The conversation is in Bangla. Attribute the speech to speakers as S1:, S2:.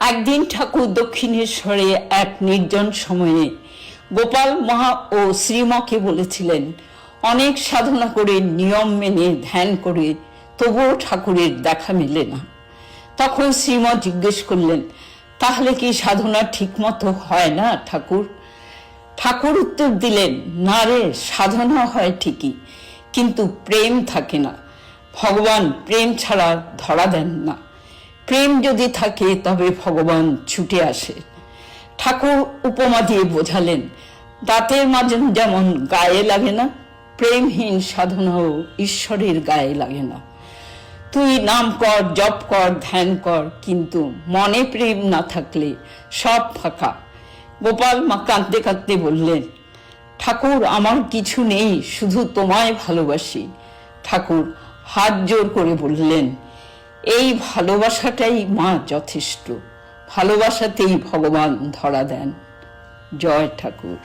S1: একদিন ঠাকুর দক্ষিণেশ্বরে এক নির্জন সময়ে গোপাল মহা ও শ্রীমকে বলেছিলেন, অনেক সাধনা করে নিয়ম মেনে ধ্যান করে তবুও ঠাকুরের দেখা মেলে না। তখন শ্রীম জিজ্ঞেস করলেন, তাহলে কি সাধনা ঠিক মতো হয় না ঠাকুর? ঠাকুর উত্তর দিলেন, না রে, সাধনা হয় ঠিকই, কিন্তু প্রেম থাকে না। ভগবান প্রেম ছাড়া ধরা দেন না। প্রেম যদি থাকে তবে ভগবান ছুটে আসে। ঠাকুর উপমা দিয়ে বোঝালেন, দাঁতের মাজন যেমন গায়ে লাগে না, প্রেমহীন সাধনাও ঈশ্বরের গায়ে লাগে না। তুই নাম কর, জপ কর, ধ্যান কর, কিন্তু মনে প্রেম না থাকলে সব ফাঁকা। গোপাল মা কাঁদতে কাঁদতে বললেন, ঠাকুর আমার কিছু নেই, শুধু তোমায় ভালোবাসি। ঠাকুর হাত জোর করে বললেন, এই ভালোবাসাটাই মা যথেষ্ট। ভালোবাসাতেই ভগবান ধরা দেন। জয় ঠাকুর।